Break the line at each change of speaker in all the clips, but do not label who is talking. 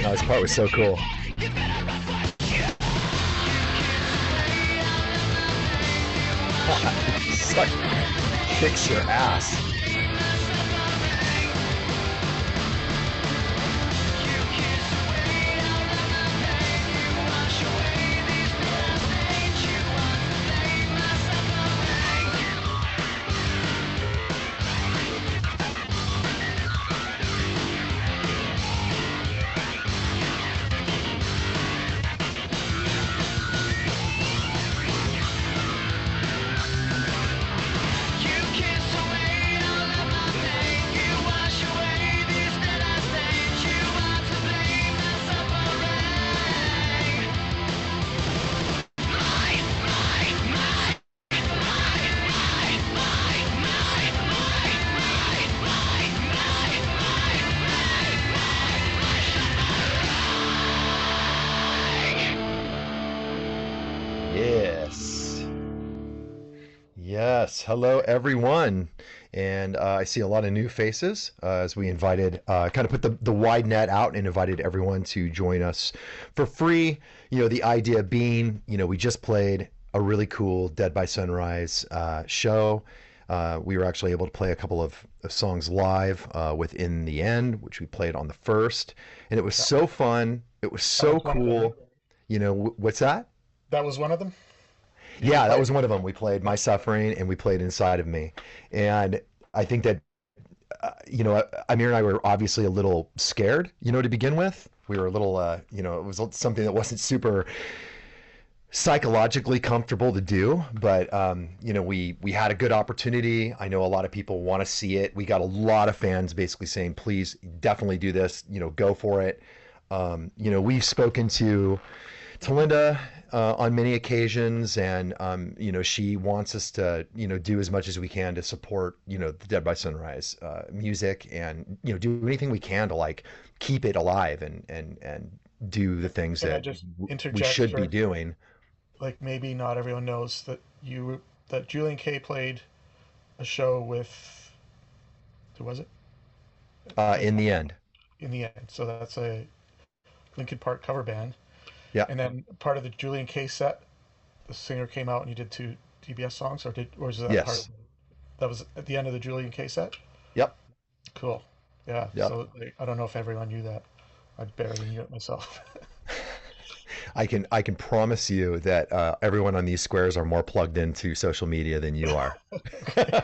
No, this part was so cool. Such kicks your ass. Yes. Yes. Hello, everyone. And I see a lot of new faces as we invited, kind of put the wide net out and invited everyone to join us for free. The idea being, we just played a really cool Dead by Sunrise show. We were actually able to play a couple of songs live within the end, which we played on the first. And it was
Yeah,
so fun. It was
that
so
was one of them.
cool. What's that?
That was one of them you
Yeah, that
played.
was one of them. We played My Suffering and we played Inside of Me. And I think that, Amir and I were obviously a little scared, to begin with. We were a little, it was something that wasn't super psychologically comfortable to do, but, we had a good opportunity. I know a lot of people want to see it. We got a lot of fans basically saying, please definitely do this, go for it. We've spoken to Linda on many occasions, and she wants us to do as much as we can to support the Dead by Sunrise music, and do anything we can to like keep it alive and do the things
Can I
that
just
we
interject
should be
for,
doing.
like, maybe not everyone knows that Julian Kay played a show with, who was it? Like,
In the end,
in the end. So that's a Linkin Park cover band.
yeah,
And then part of the Julian Kay set, the singer came out and you did two DBS songs, or is that part of
yes,
that was at the end of the Julian Kay set?
yep,
Cool. Yeah.
yep.
So like, I don't know if everyone knew that. I barely knew it myself.
I can promise you that everyone on these squares are more plugged into social media than you are.
Okay.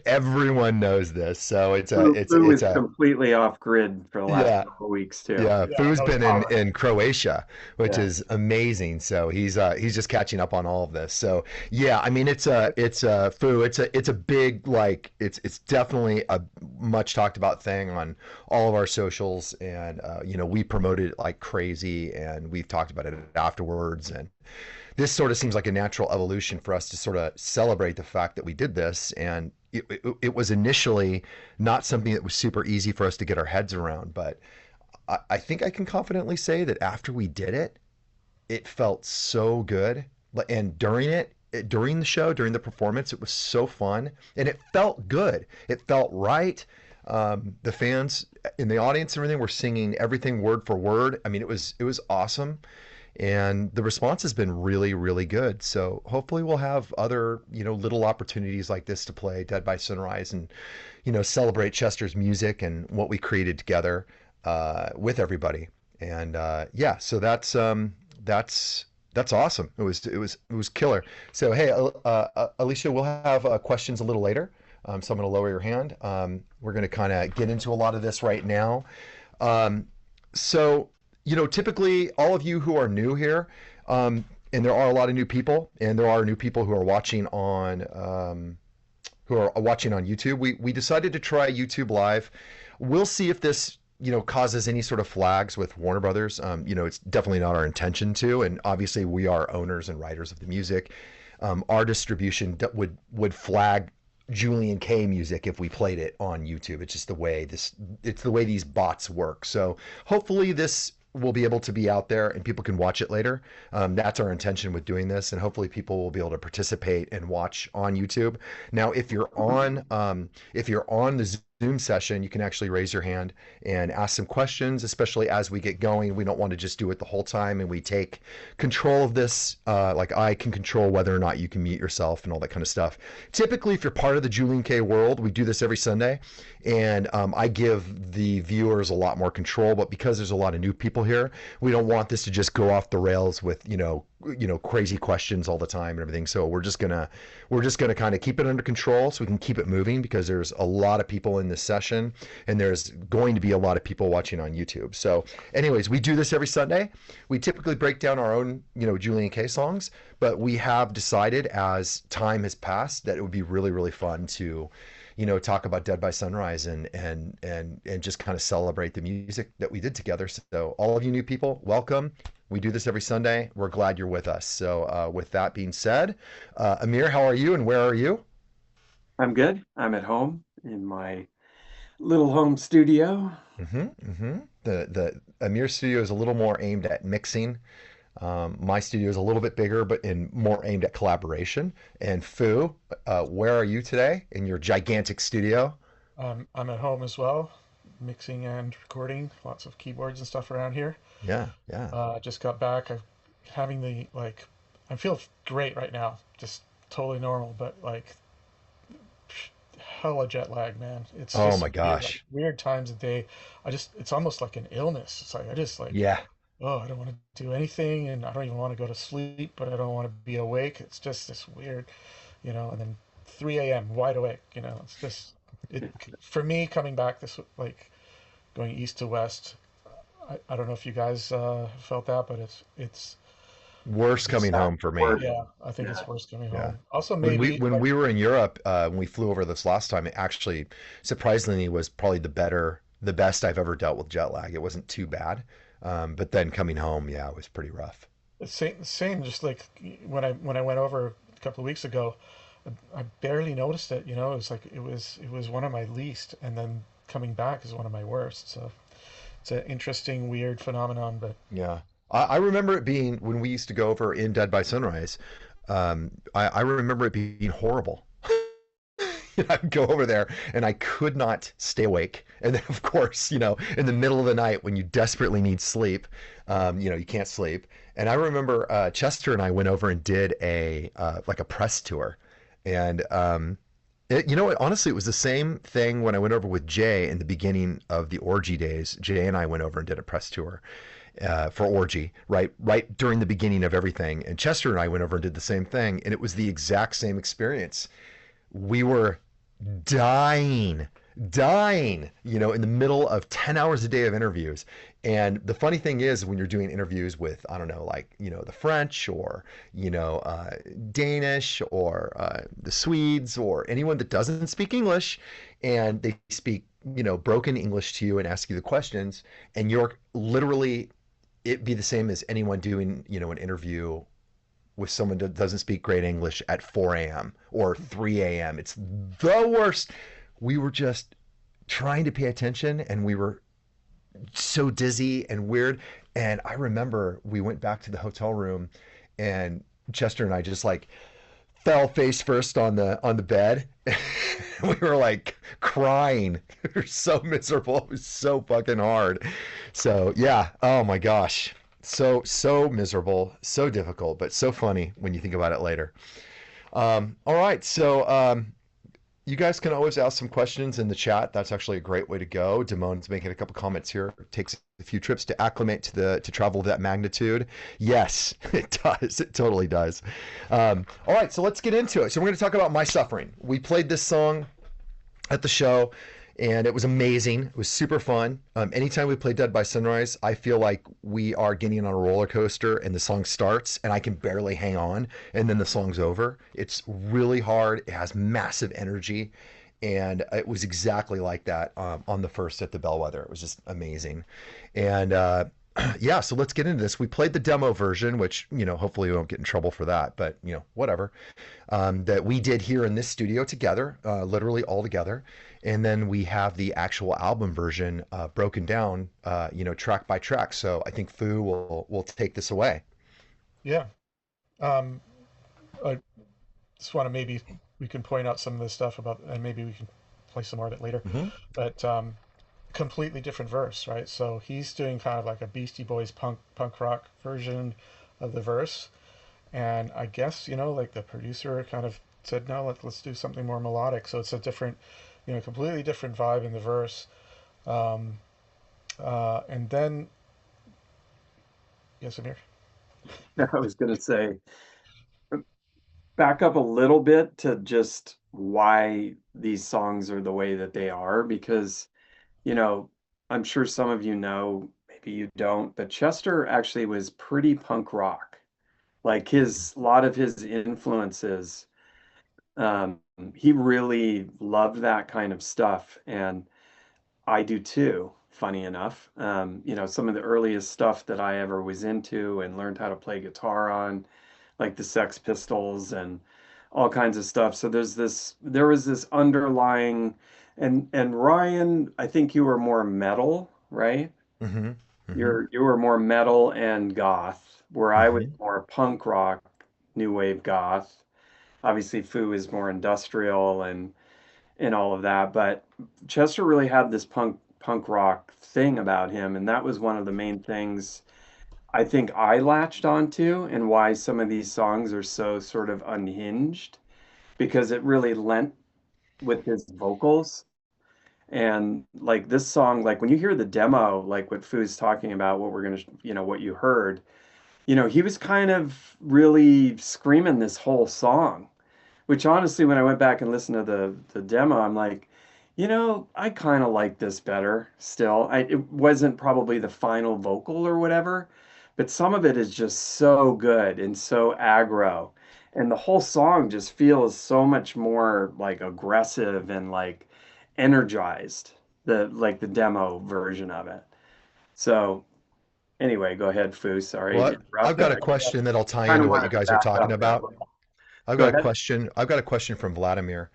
Everyone knows this, so it's a
Fu,
it's
Fu
it's
is
a
completely off grid for the last
yeah.
couple of weeks too.
Yeah,
Yeah,
Foo's
no
been in
shit.
in Croatia, which
Yeah.
is amazing. So he's just catching up on all of this. So yeah, I mean it's a Foo. It's a big, like, it's definitely a much talked about thing on all of our socials, and we promoted it like crazy, and we've talked about it afterwards. And this sort of seems like a natural evolution for us to sort of celebrate the fact that we did this. And it was initially not something that was super easy for us to get our heads around, but I think I can confidently say that after we did it, it felt so good. And during the show, during the performance, it was so fun and it felt good. It felt right. The fans in the audience and everything were singing everything word for word. I mean, it was awesome, and the response has been really, really good. So hopefully we'll have other little opportunities like this to play Dead by Sunrise and celebrate Chester's music and what we created together with everybody. And yeah, so that's awesome. It was killer. So hey, Alicia, we'll have questions a little later. So I'm going to lower your hand. We're going to kind of get into a lot of this right now. Um, so typically all of you who are new here, and there are a lot of new people, and there are new people who are watching on YouTube. We decided to try YouTube Live. We'll see if this causes any sort of flags with Warner Brothers. It's definitely not our intention to, and obviously we are owners and writers of the music. Our distribution would flag Julian K music if we played it on YouTube. It's just the way these bots work. So hopefully this will be able to be out there and people can watch it later. That's our intention with doing this, and hopefully people will be able to participate and watch on YouTube. Now, if you're on the Zoom session, you can actually raise your hand and ask some questions, especially as we get going. We don't want to just do it the whole time, and we take control of this. Like I can control whether or not you can mute yourself and all that kind of stuff. Typically, if you're part of the Julian K world, we do this every Sunday, and I give the viewers a lot more control. But because there's a lot of new people here, we don't want this to just go off the rails with crazy questions all the time and everything. So we're just gonna kind of keep it under control so we can keep it moving, because there's a lot of people in this session, and there's going to be a lot of people watching on YouTube. So anyways, we do this every Sunday. We typically break down our own Julian K songs, but we have decided as time has passed that it would be really, really fun to talk about Dead by Sunrise and just kind of celebrate the music that we did together. So all of you new people, welcome. We do this every Sunday. We're glad you're with us. So with that being said, Amir, how are you and where are you?
I'm good. I'm at home in my little home studio.
The Amir studio is a little more aimed at mixing. My studio is a little bit bigger, but more aimed at collaboration. And Fu, where are you today in your gigantic studio?
I'm at home as well, mixing and recording. Lots of keyboards and stuff around here.
Yeah, yeah.
Just got back. I'm having I feel great right now. Just totally normal, but hella jet lag, man. It's
Oh
just
my
weird,
gosh.
weird times of day. It's almost like an illness. It's like I just
Yeah.
oh, I don't want to do anything, and I don't even want to go to sleep, but I don't want to be awake. It's just this weird, and then 3 a.m. wide awake. It's just it for me coming back this going east to west. I don't know if you guys felt that, but it's
Worse
it's
coming home for me.
Work.
yeah, I think
Yeah.
it's worse coming
Yeah.
home. Also,
When we
maybe
when we were in Europe, when we flew over this last time, it actually surprisingly was probably the best I've ever dealt with jet lag. It wasn't too bad. But then coming home, yeah, it was pretty rough.
same. Just like when I went over a couple of weeks ago, I barely noticed it. It was like it was one of my least, and then coming back is one of my worst. So it's an interesting, weird phenomenon. But
Yeah. I remember it being when we used to go over in Dead by Sunrise. I remember it being horrible. I'd go over there and I could not stay awake. And then, of course, in the middle of the night when you desperately need sleep, you can't sleep. And I remember Chester and I went over and did like a press tour. And honestly, it was the same thing when I went over with Jay in the beginning of the Orgy days. Jay and I went over and did a press tour for Orgy, right during the beginning of everything. And Chester and I went over and did the same thing, and it was the exact same experience. We were dying, dying, in the middle of 10 hours a day of interviews. And the funny thing is, when you're doing interviews with, I don't know, like, the French or, Danish or the Swedes or anyone that doesn't speak English, and they speak, broken English to you and ask you the questions, and you're literally, it'd be the same as anyone doing, an interview with someone that doesn't speak great English at 4 a.m. or 3 a.m. It's the worst. We were just trying to pay attention, and we were so dizzy and weird. And I remember we went back to the hotel room, and Chester and I just like fell face first on the bed. We were like crying. We were so miserable. It was so fucking hard. So yeah, oh my gosh. So miserable, so difficult, but so funny when you think about it later. All right, so you guys can always ask some questions in the chat. That's actually a great way to go. Damon's making a couple comments here. It takes a few trips to acclimate to travel of that magnitude. Yes, it does. It totally does. All right, so let's get into it. So we're going to talk about My Suffering. We played this song at the show, and it was amazing. It was super fun. Anytime we play Dead by Sunrise, I feel like we are getting on a roller coaster, and the song starts, and I can barely hang on, and then the song's over. It's really hard. It has massive energy, and it was exactly like that on the first at the Bellwether. It was just amazing. And yeah, so let's get into this. We played the demo version, which, hopefully we won't get in trouble for that, but, whatever, that we did here in this studio together, literally all together. And then we have the actual album version broken down, track by track. So I think Fu will take this away.
yeah, um, I just want to maybe we can point out some of the stuff about, and maybe we can play some more of it later.
Hmm.
But completely different verse, right? So he's doing kind of like a Beastie Boys punk rock version of the verse, and I guess like the producer kind of said, no, let's do something more melodic. So it's a different, completely different vibe in the verse. Um, and then yes, Amir.
I was going to say, back up a little bit to just why these songs are the way that they are, because, you know, I'm sure some of you know, maybe you don't, but Chester actually was pretty punk rock. Like a lot of his influences, um, he really loved that kind of stuff. And I do too, funny enough. Some of the earliest stuff that I ever was into and learned how to play guitar on, like the Sex Pistols and all kinds of stuff. So there was this underlying, and Ryan, I think you were more metal, right?
Hmm. Hmm.
You were more metal and goth, where I was
Hmm.
more punk rock, new wave goth. Obviously, Foo is more industrial and all of that. But Chester really had this punk rock thing about him, and that was one of the main things I think I latched onto, and why some of these songs are so sort of unhinged, because it really lent with his vocals. And like this song, like when you hear the demo, like what Foo's talking about, what we're gonna, what you heard, he was kind of really screaming this whole song. Which honestly, when I went back and listened to the demo, I'm like, I kind of like this better still. It wasn't probably the final vocal or whatever, but some of it is just so good and so aggro. And the whole song just feels so much more like aggressive and like energized, the demo version of it. So anyway, go ahead, Foo. Sorry to
Well, I've
interrupt,
got
but
a
I
question that'll tie
kind
into
of
what you
wanted to
guys are
back
talking
up there a
about.
little. Go ahead.
I've got a question from Vladimir.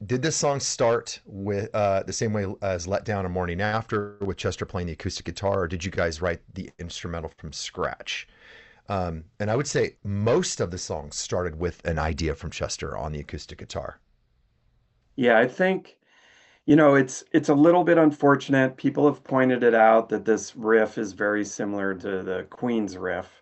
Did this song start with the same way as "Let Down" and "Morning After" with Chester playing the acoustic guitar, or did you guys write the instrumental from scratch? And I would say most of the songs started with an idea from Chester on the acoustic guitar.
Yeah, I think, it's a little bit unfortunate. People have pointed it out that this riff is very similar to the Queen's riff.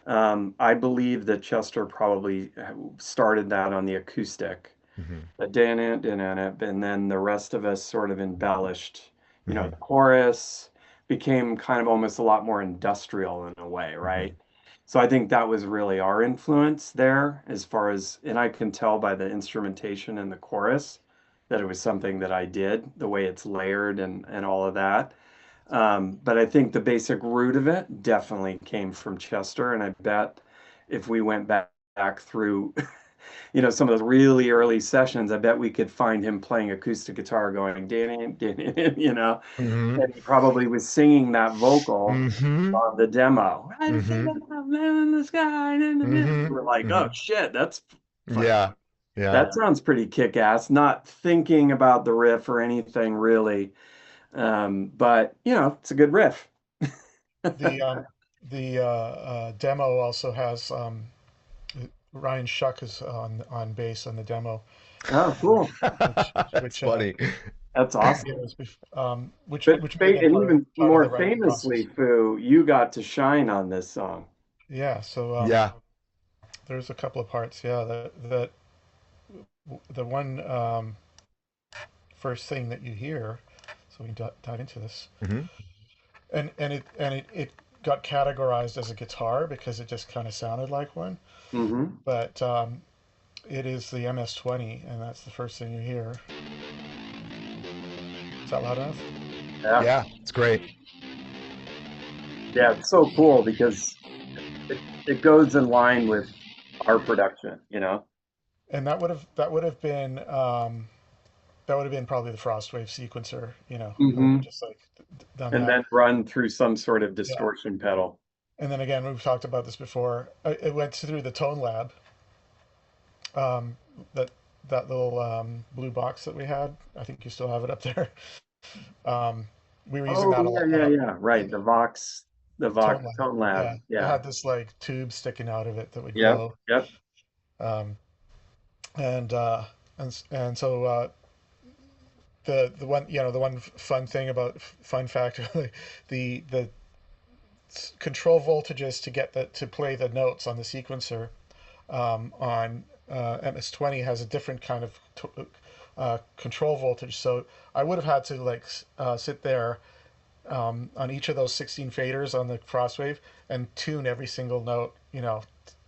I believe that Chester probably started that on the acoustic,
Hmm.
and then the rest of us sort of embellished.
Hmm.
The chorus became kind of almost a lot more industrial in a way,
Hmm.
right? So I think that was really our influence there, as far as, and I can tell by the instrumentation in the chorus that it was something that I did, the way it's layered and all of that. But I think the basic root of it definitely came from Chester, and I bet if we went back through, some of those really early sessions, I bet we could find him playing acoustic guitar going, "Danny, Danny,"
Hmm.
and he probably was singing that vocal
Hmm.
on the demo. I just see
Hmm.
that man in the sky and in the middle.
Hmm.
We're like, oh
Hmm.
shit, that's fucking,
Yeah. Yeah.
that sounds pretty kick-ass. Not thinking about the riff or anything really, but it's a good riff.
The demo also has Ryan Shuck is on bass on the demo,
Oh, cool.
which
That's
which
funny.
That's awesome.
yeah,
But
which may have been
and even
part of the
more
writing
famously,
process.
Foo, you got to shine on this song.
Yeah, so
Yeah.
there's a couple of parts. Yeah, the one first thing that you hear, so we can dive into this,
Hmm.
and it got categorized as a guitar because it just kind of sounded like one,
Hmm.
but it is the MS-20, and that's the first thing you hear. Is that loud enough?
Yeah.
Yeah. It's great.
Yeah, it's so cool because it goes in line with our production.
And that would have been probably the Frostwave sequencer,
Hmm.
just like done
And
that.
then run through some sort of
Yeah.
distortion pedal.
And then again, we've talked about this before. It went through the Tone Lab, um, that little blue box that we had. I think you still have it up there. Um, we were using
Oh,
that a
yeah,
lot.
yeah, yeah. Right. The
Tone
Vox
Lab.
Tone Lab.
Yeah, it
Yeah.
had this like tube sticking out of it that would
Yep.
glow.
Yep.
Um, and and so the one, the one fun thing about fun fact, the control voltages to get the to play the notes on the sequencer on MS-20 has a different kind of control voltage. So I would have had to like sit there on each of those 16 faders on the Frostwave and tune every single note,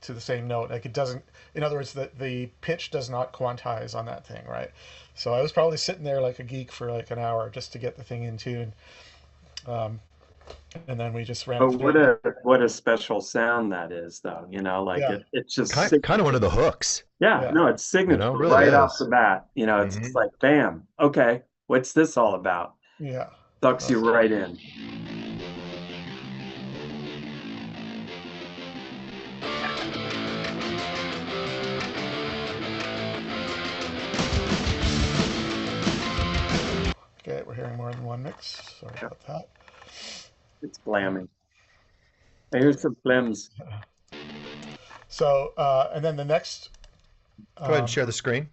to the same note. Like it doesn't, in other words, the pitch does not quantize on that thing, right? So I was probably sitting there like a geek for like an hour just to get the thing in tune. Um, and then we just ran
But
it through.
what a special sound that is, though. Like
Yeah,
it's just
Kind of one of the hooks,
yeah,
yeah,
no, it's signature
really
right off the
is.
bat. It's
Hmm.
just like bam, okay, what's this all about?
yeah.
Sucks you
That's,
right in.
okay, we're hearing more than one mix. Sorry
Yeah,
about that.
it's blamming. Here's some flims.
So, and then the next,
Go ahead and
um,
share the screen.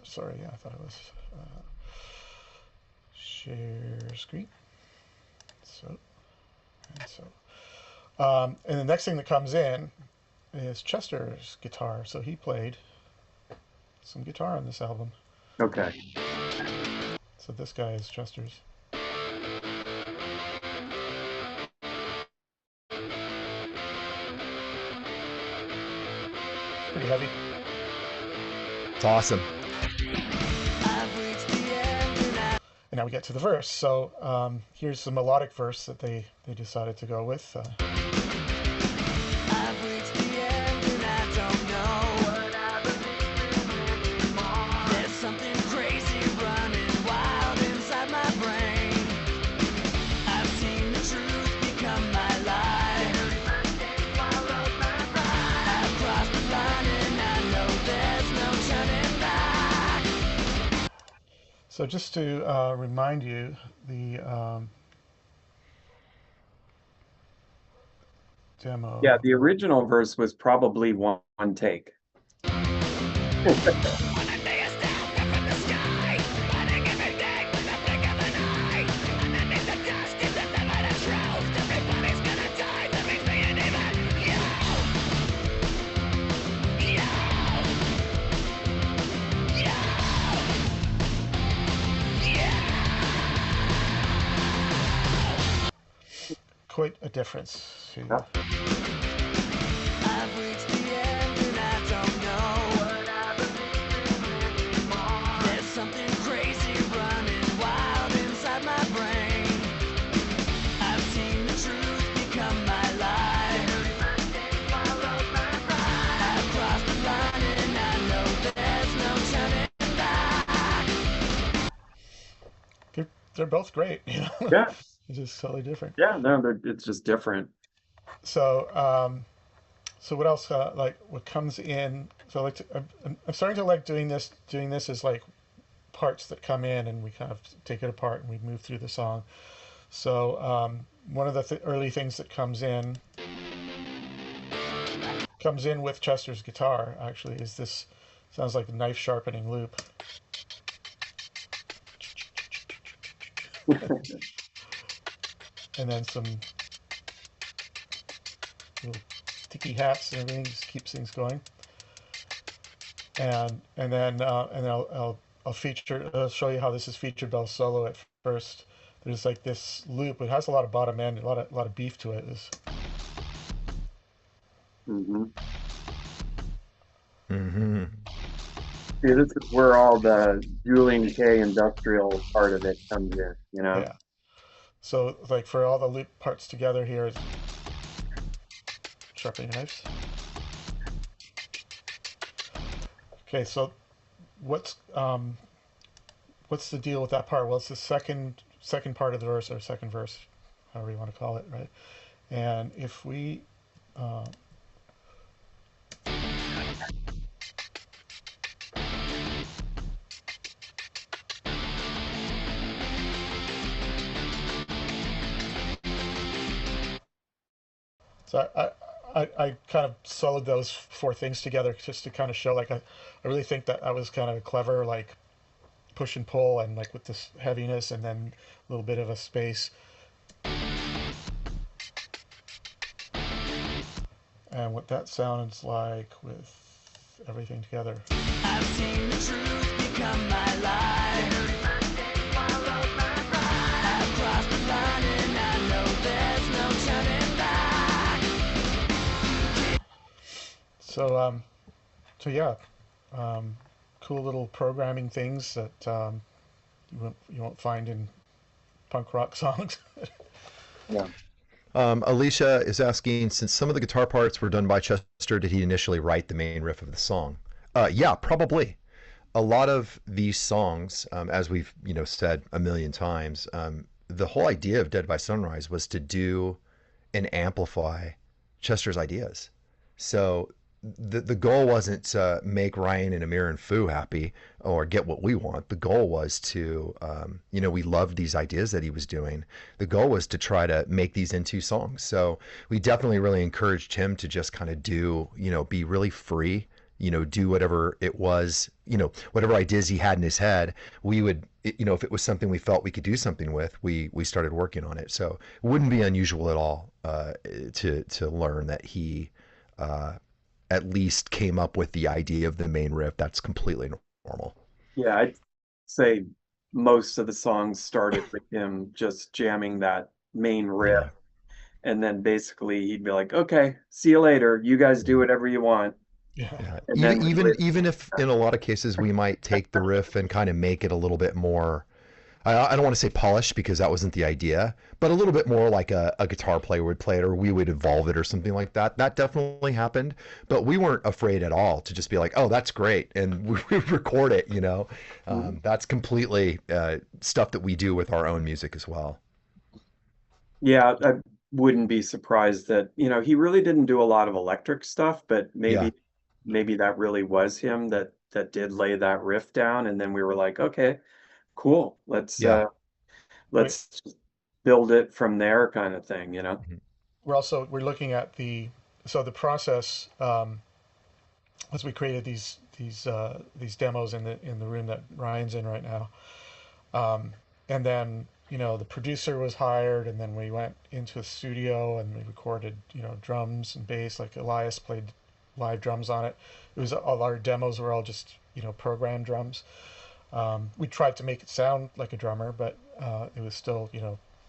sorry, yeah, I thought it was share screen. So, and so. And the next thing that comes in is Chester's guitar. So he played some guitar on this album.
Okay.
So this guy is Chester's. Pretty heavy.
It's awesome.
And now we get to the verse. So here's the melodic verse that they decided to go with. So just to remind you, the
Yeah,
demo.
the original verse was probably one take.
Quite a difference.
Yeah.
They're both great,
Yeah,
It's just totally different.
yeah, no, it's just different.
So so what else? Like what comes in? So like I'm starting to like doing this. Doing this is like parts that come in, and we kind of take it apart and we move through the song. So one of the early things that comes in with Chester's guitar actually is this. Sounds like a knife sharpening loop. And then some little sticky hats and everything just keeps things going. And then I'll show you how this is featured on solo at first. There's like this loop. It has a lot of bottom end, a lot of beef to it.
Hmm.
Hmm.
See, this is where all the Julian K industrial part of it comes in.
Yeah. So like for all the loop parts together here, sharpening knives. Okay, so what's um, what's the deal with that part? Well, it's the second part of the verse or second verse, however you want to call it, right? And if we uh, so I kind of soloed those four things together just to kind of show like I really think that I was kind of a clever like push and pull, and like with this heaviness, and then a little bit of a space, and what that sounds like with everything together. I've seen the truth become my life. I've crossed the line and I know there's no turning back. So yeah, um, cool little programming things that you won't find in punk rock songs.
Yeah.
Alicia is asking, since some of the guitar parts were done by Chester, did he initially write the main riff of the song? Yeah, probably. A lot of these songs, as we've said a million times, the whole idea of Dead by Sunrise was to do and amplify Chester's ideas. So the goal wasn't to make Ryan and Amir and Foo happy or get what we want. The goal was to, we loved these ideas that he was doing. The goal was to try to make these into songs. So we definitely really encouraged him to just kind of do, be really free, do whatever it was, whatever ideas he had in his head. We would, if it was something we felt we could do something with, we started working on it. So it wouldn't be unusual at all to learn that he at least came up with the idea of the main riff. That's completely normal.
Yeah, I'd say most of the songs started with him just jamming that main riff.
Yeah.
And then basically he'd be like, okay, see you later. You guys do whatever you want.
Yeah.
Yeah.
And
Even
then
even even if in a lot of cases we might take the riff and kind of make it a little bit more, I don't want to say polished because that wasn't the idea, but a little bit more like a guitar player would play it, or we would evolve it or something like that. That definitely happened, but we weren't afraid at all to just be like, oh, that's great, and we would record it. That's completely stuff that we do with our own music as well.
yeah, I wouldn't be surprised that, he really didn't do a lot of electric stuff, but
Yeah,
maybe that really was him that did lay that riff down. And then we were like, okay, cool.
yeah.
Wait,
Let's build it from there kind of thing.
Mhm.
we're looking at the process as we created these demos in the room that Ryan's in right now. And then the producer was hired, and then we went into a studio and we recorded drums and bass. Like Elias played live drums on it. It was all our demos were all just programmed drums. We tried to make it sound like a drummer, but it was still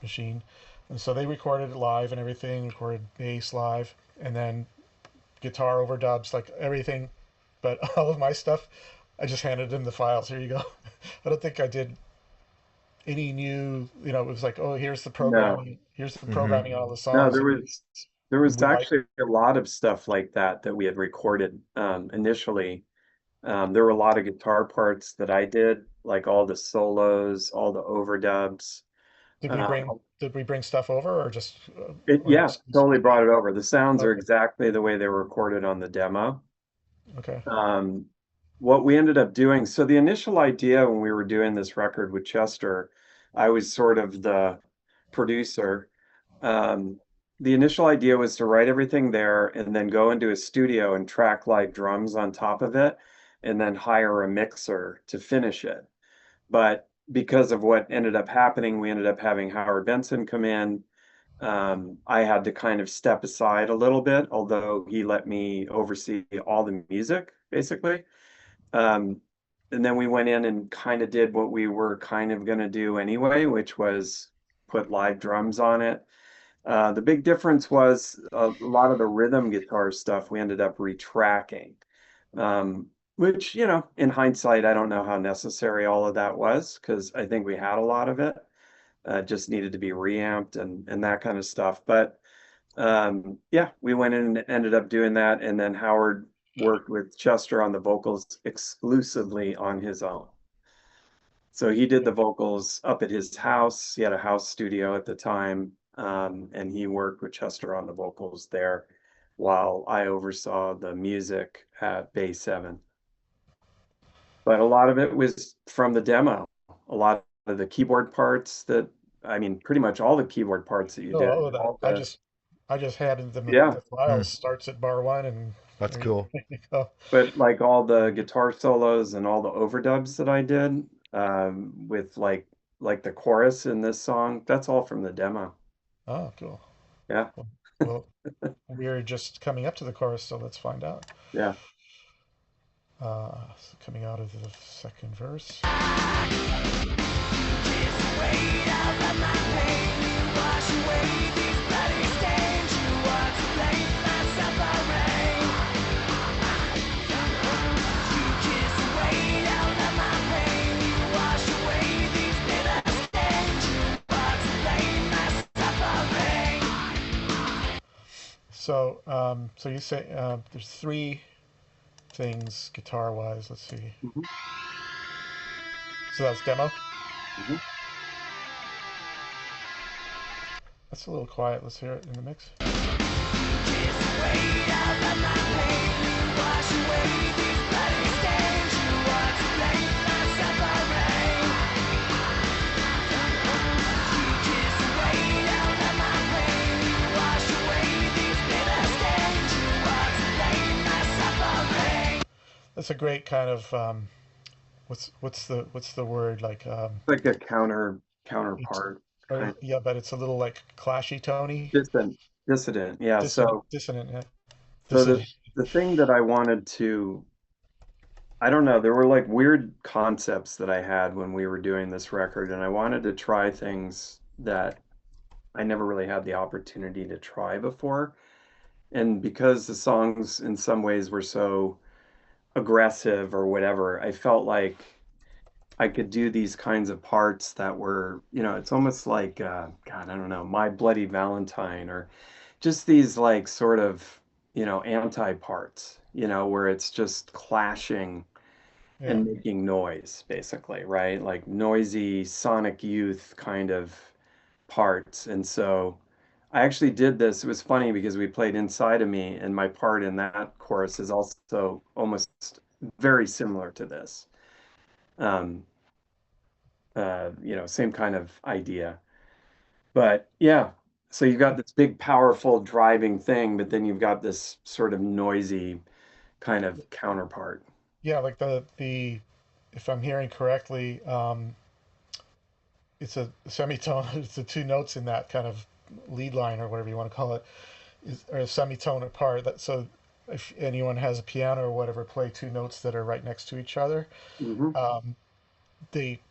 machine. And so they recorded it live and everything, recorded bass live, and then guitar overdubs, like everything. But all of my stuff, I just handed them the files. Here you go. I don't think I did any new. It was like, oh, here's the
No,
programming. Here's the
Mhm.
programming on all the
no,
songs,
there was
we like.
actually a lot of stuff like that we had recorded initially. There were a lot of guitar parts that I did, like all the solos, all the overdubs.
Did we
Uh,
bring stuff over, or just or
yeah,
just
totally brought it over. The sounds are
okay,
exactly the way they were recorded on the demo.
okay,
Um, what we ended up doing, so the initial idea when we were doing this record with Chester, I was sort of the producer. Um, the initial idea was to write everything there and then go into a studio and track live drums on top of it, and then hire a mixer to finish it. But because of what ended up happening, we ended up having Howard Benson come in. I had to kind of step aside a little bit, although he let me oversee all the music, basically. Um, and then we went in and kind of did what we were kind of going to do anyway, which was put live drums on it. The big difference was a lot of the rhythm guitar stuff we ended up retracking, which, in hindsight, I don't know how necessary all of that was because I think we had a lot of it. Just needed to be reamped and that kind of stuff. But yeah, we went in and ended up doing that. And then Howard worked with Chester on the vocals exclusively on his own. So he did the vocals up at his house. He had a house studio at the time, and he worked with Chester on the vocals there while I oversaw the music at Bay 7. But a lot of it was from the demo. A lot of the keyboard parts I mean, pretty much all the keyboard parts that you
oh,
did,
all of that.
all the,
I just handed them
yeah,
the
Hmm.
files. Starts at bar one, and
That's
there you
cool.
go.
but like all the guitar solos and all the overdubs that I did, with like the chorus in this song. That's all from the demo.
Oh, cool.
Yeah,
Well, well, we're just coming up to the chorus, so let's find out.
yeah.
So coming out of the second verse. So you say there's three things guitar-wise. Let's see.
Hmm.
So that's demo.
Hmm.
That's a little quiet. Let's hear it in the mix. That's a great kind of what's the word like
Like a
it's
counterpart, kind
or
of
yeah, but it's a little like clashy tony,
dissident. Yeah.
dissonant, yeah,
So
dissonant.
the thing that I wanted to, I don't know, there were like weird concepts that I had when we were doing this record, and I wanted to try things that I never really had the opportunity to try before. And because the songs in some ways were so aggressive or whatever, I felt like I could do these kinds of parts that were, it's almost like, God, I don't know, My Bloody Valentine, or just these like sort of, anti parts, where it's just clashing
Yeah.
and making noise, basically, right? Like noisy Sonic Youth kind of parts. And so I actually did this. It was funny because we played Inside of Me, and my part in that chorus is also almost very similar to this. Um, same kind of idea. But yeah, so you've got this big, powerful driving thing, but then you've got this sort of noisy kind of counterpart.
Yeah, like the if I'm hearing correctly, it's a semitone. It's the two notes in that kind of lead line or whatever you want to call it are a semitone apart. That so if anyone has a piano or whatever, play two notes that are right next to each other.
Hmm.
Um, they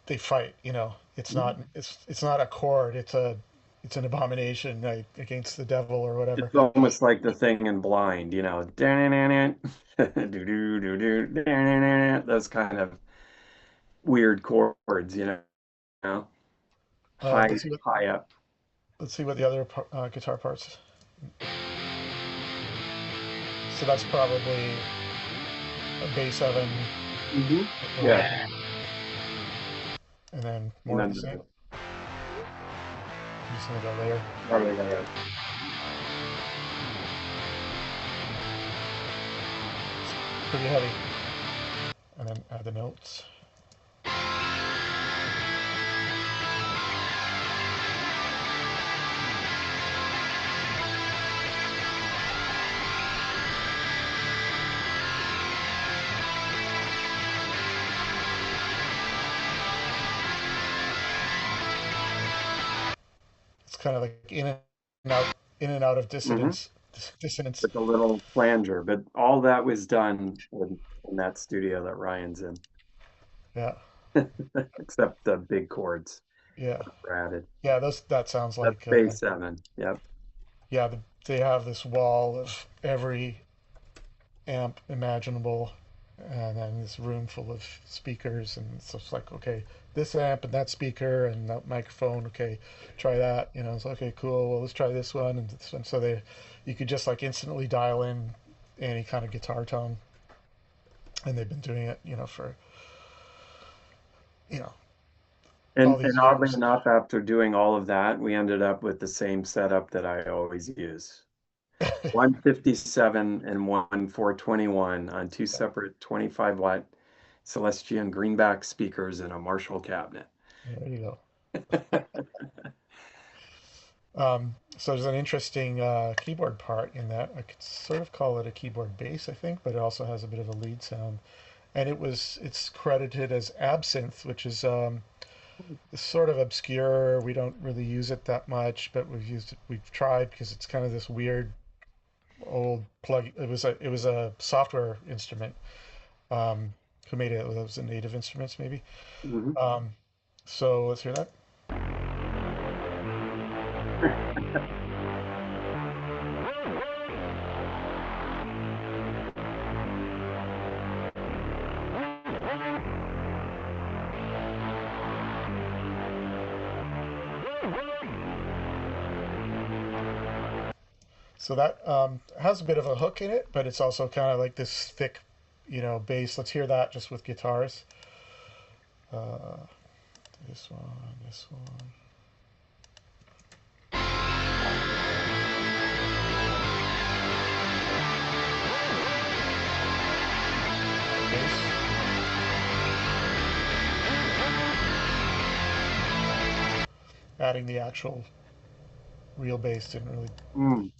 they fight.
Hmm.
It's not a chord. It's an abomination like, against the devil or whatever.
It's almost like the thing in Blind, those kind of weird chords,
Uh,
high,
let's see what
high up.
let's see what the other guitar parts. So that's probably a bass seven,
Hmm. Yeah.
uh, and then
And
more of
then
the same.
the
I'm just gonna go layer.
barley layout.
It's pretty heavy, and then add the notes. It's kind of like out, in and out of
Hmm.
dissonance.
With a little flanger, but all that was done in that studio that Ryan's in,
Yeah,
except the big chords
yeah,
were added.
yeah. That sounds
That's
like
bass seven. Yep.
yeah. They have this wall of every amp imaginable, and then this room full of speakers, and so it's like okay, this amp and that speaker and that microphone. Okay, try that. It's okay, cool. Well, let's try this one, and so you could just like instantly dial in any kind of guitar tone, and they've been doing it, for you know all
And
these
oddly
years.
enough, after doing all of that, we ended up with the same setup that I always use. 157 and one 421 on two separate 25-watt Celestion greenback speakers in a Marshall cabinet.
There you go. So there's an interesting keyboard part in that. I could sort of call it a keyboard bass, I think, but it also has a bit of a lead sound. and it's credited as Absinthe, which is it's sort of obscure. We don't really use it that much, but we've tried because it's kind of this weird old plug. It was a software instrument. Um, who made it? It was a Native Instruments maybe.
Hmm.
Um, so let's hear that. So that has a bit of a hook in it, but it's also kind of like this thick, bass. Let's hear that just with guitars. Uh, this one, this one, bass. Adding the actual real bass didn't really.
Mm.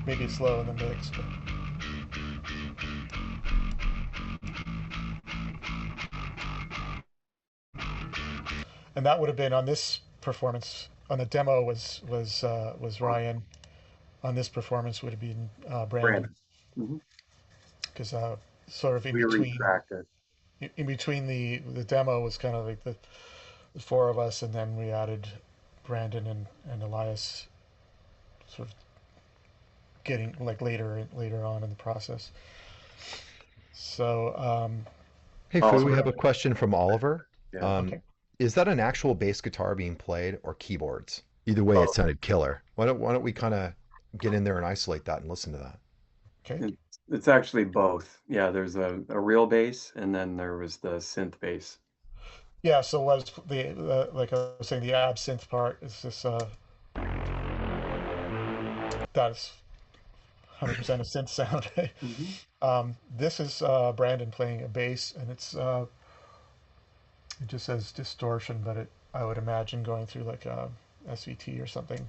Maybe it's low in the mix, but and that would have been on this performance. On the demo was Ryan. On this performance would have been Brandon,
Brandon. Hmm.
because sort of
We retracted.
in between the demo was kind of like the four of us, and then we added Brandon and Elias, sort of getting like later on in the process. So
Hey,
Oh,
Fu, we have a question from Oliver.
yeah.
Um,
okay,
is that an actual bass guitar being played or keyboards? Either way, it
Both.
sounded killer. Why don't we kind of get in there and isolate that and listen to that?
okay,
It's actually both. Yeah, there's a real bass, and then there was the synth bass.
yeah. So was the like I was saying, the absinthe part is this that's 100% a synth sound.
Hmm.
This is Brandon playing a bass, and it just says distortion, but I would imagine going through like a SVT or something.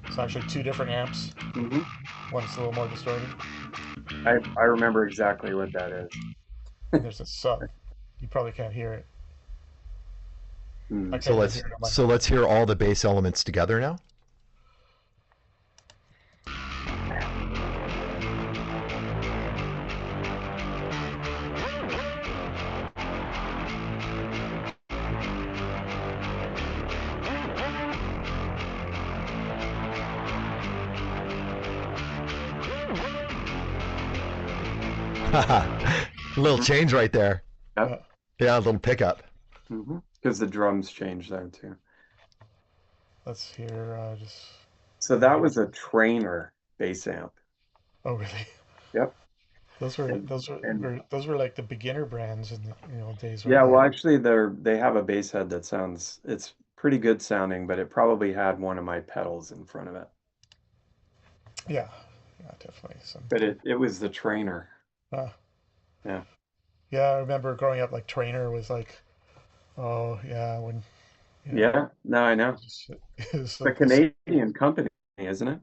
It's actually two different amps.
Hmm.
One's a little more distorted,
I remember exactly what that is.
and there's a sub. You probably can't hear it. I
Mm.
So
can't even
let's
hear it on my.
so let's hear all the bass elements together now. A little
Mhm.
change right there.
Yep.
Uh,
Yeah, a little pickup.
Because the drums changed there too.
let's hear just.
So
Let me
that
hear.
was a trainer bass amp.
Oh, really?
Yep.
Those were
And
those were,
and
were those were like the beginner brands in the days, weren't
yeah,
they?
well, actually, they have a bass head that sounds it's pretty good sounding, but it probably had one of my pedals in front of it.
Yeah, yeah, definitely some.
But it was the trainer.
Uh,
Yeah.
yeah, I remember growing up. Like Trainer was like, oh yeah, when you know,
Yeah. No, I know.
just, it was
It's a
like this.
Canadian company, isn't it?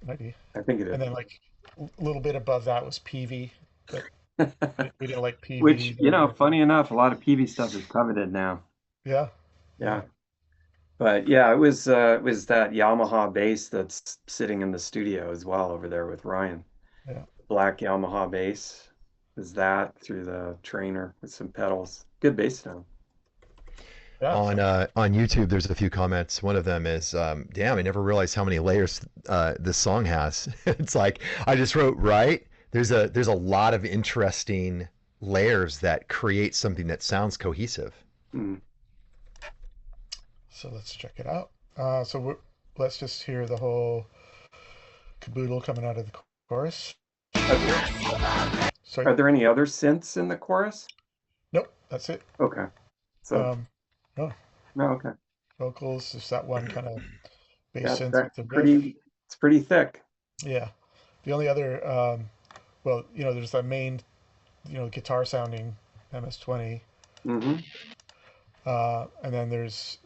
Might be.
I think it
And then like a little bit above that was PV, but
is.
we didn't like
Which,
PV very much.
funny enough, a lot of PV stuff is coveted now.
Yeah, yeah,
Yeah. But yeah, it was that Yamaha bass that's sitting in the studio as well over there with Ryan.
yeah,
Black Yamaha bass is that through the trainer with some pedals. Good bass sound.
yeah.
On YouTube, there's a few comments. One of them is, "Damn, I never realized how many layers this song has." It's like I just wrote right. There's a lot of interesting layers that create something that sounds cohesive.
Mm.
So let's check it out. Let's just hear the whole caboodle coming out of the chorus.
Are,
Sorry,
are there any other synths in the chorus?
nope, that's it.
Okay. So,
Um, no
no, okay.
vocals, just that one kind of bass
Yeah,
synth with
that's
the riff.
pretty, it's pretty thick.
Yeah. The only other, well, there's that main, guitar sounding MS-20,
Hmm.
and then there's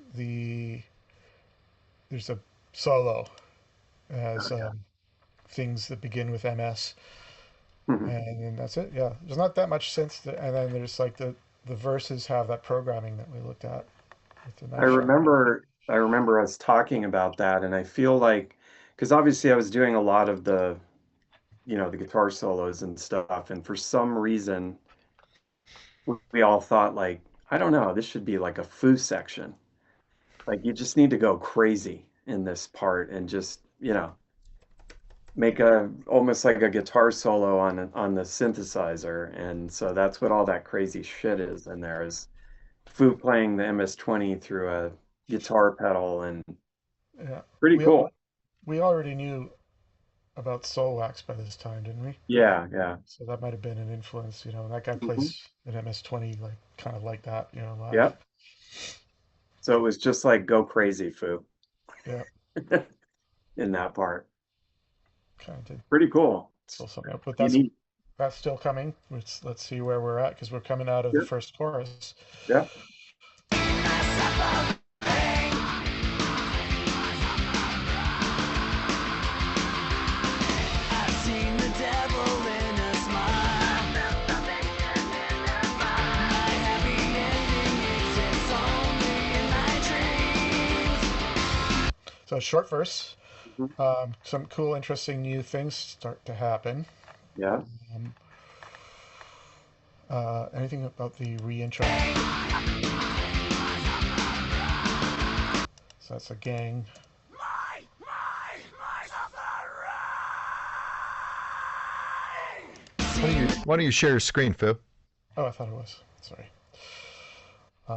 a solo. It has
Okay.
things that begin with MS,
Mhm.
and then that's it. Yeah, there's not that much synth, and then there's like the verses have that programming that we looked at with the
I
knife shot.
remember us talking about that, and I feel like because obviously I was doing a lot of the the guitar solos and stuff, and for some reason we all thought like, I don't know, this should be like a foo section. Like you just need to go crazy in this part and just, make a almost like a guitar solo on the synthesizer. And so that's what all that crazy shit is in there is Foo playing the MS-20 through a guitar pedal and
Yeah,
pretty
we
cool.
we already knew about Soulwax by this time, didn't we?
Yeah, yeah.
So that might have been an influence. That guy
Hmm.
plays an MS-20 like kind of like that, live.
Yep. So it was just like go crazy, Foo,
Yeah,
in that part.
kind of did
Pretty cool.
pull something up, but
Unique.
that's still coming. Let's see where we're at because we're coming out of the
Yep.
first chorus.
Yep.
So short verse.
Mhm.
Some cool, interesting new things start to happen.
Yeah.
Um, anything about the reintro? So that's a gang.
Why don't you share your screen, Fu?
Oh, I thought it was. Sorry.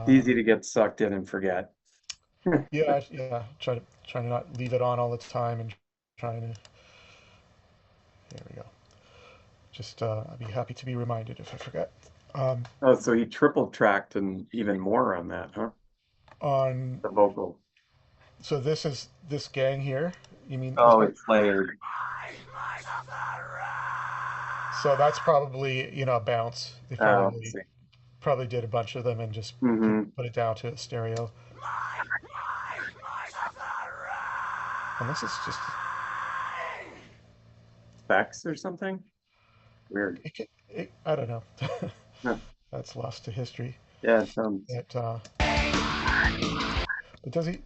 It's easy
Um,
to get sucked in and forget.
yeah, yeah. Try to not leave it on all the time and trying to. There we go. Just I'd be happy to be reminded if I forget. Um,
Oh, so he triple tracked and even more on that, huh?
on
The vocal.
so this is this gang here. You mean this
Oh,
part?
it's layered.
So that's probably a bounce. They
Oh, I
probably
see.
probably did a bunch of them and just
Mm-hmm.
put it down to a stereo. Unless it's just
Specs or something? Weird.
I don't know.
Huh.
That's lost to history.
Yeah, it sounds.
But but does he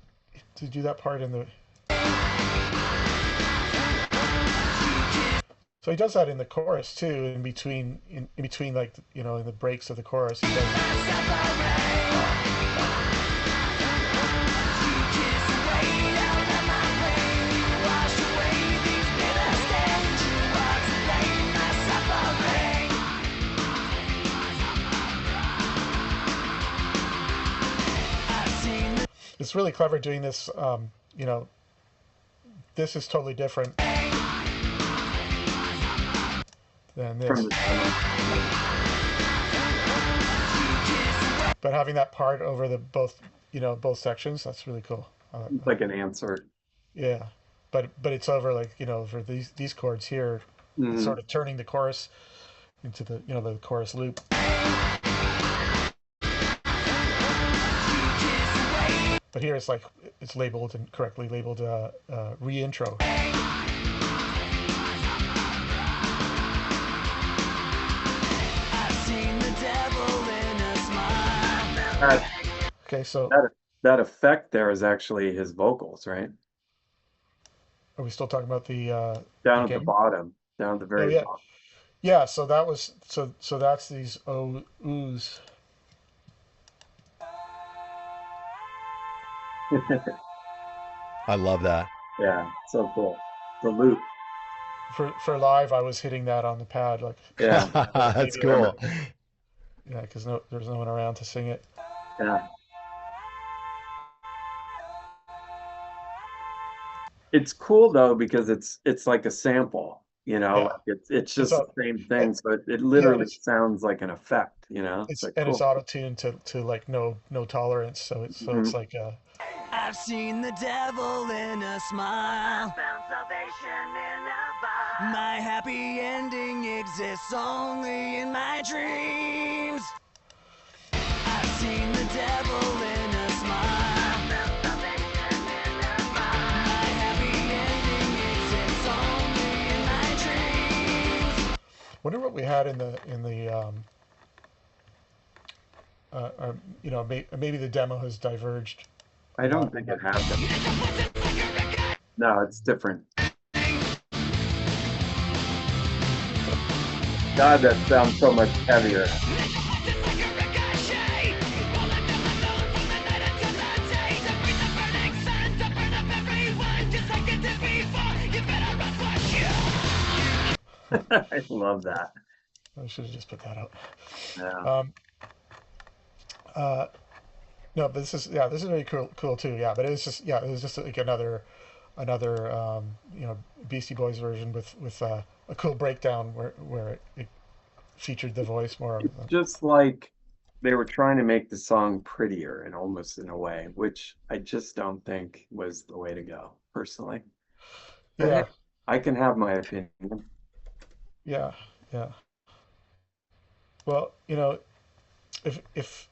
to do that part in the? So he does that in the chorus too, in between like in the breaks of the chorus. He does. It's really clever doing this. This is totally different than
From
this.
the tunnel.
But having that part over the both sections, that's really cool. I like
It's
that.
like an answer.
Yeah, but it's over like for these chords here, it's
Hmm.
sort of turning the chorus into the chorus loop. But here it's like it's labeled and correctly labeled reintro.
That,
Okay, so
that effect there is actually his vocals, right?
are we still talking about the
Down at the
game?
bottom, down at the
Oh
very
yeah,
bottom.
yeah. So that was so that's these oohs.
I love that.
Yeah, so cool. The loop.
For live, I was hitting that on the pad like
Yeah,
That's
maybe like
remember.
cool.
yeah, because there's no one around to sing it.
Yeah. It's cool though because it's like a sample,
Yeah,
like it's
it's
just
a
the same
it,
thing. So it
yeah, and
literally sounds like an effect. It's like
it's
cool.
auto tuned to like no tolerance. So it's
Hmm.
like
I've seen the devil in a smile. Found salvation in a vibe. My happy ending exists only in my dreams. I've seen the devil in a smile. Found salvation in a vibe. My
Wonder what we had in the maybe the demo has diverged
I don't
not
think it
not
has it. No, it's different. God, that sounds so much heavier. I love that.
I should have just put that out.
Yeah.
Um, uh, no, but this is really cool too. Yeah, but it was just like another Beastie Boys version with a cool breakdown where it featured the voice more of
It's
them.
just like they were trying to make the song prettier and almost in a way, which I just don't think was the way to go, personally. But hey,
Yeah,
I can have my opinion.
yeah, yeah. Well, if if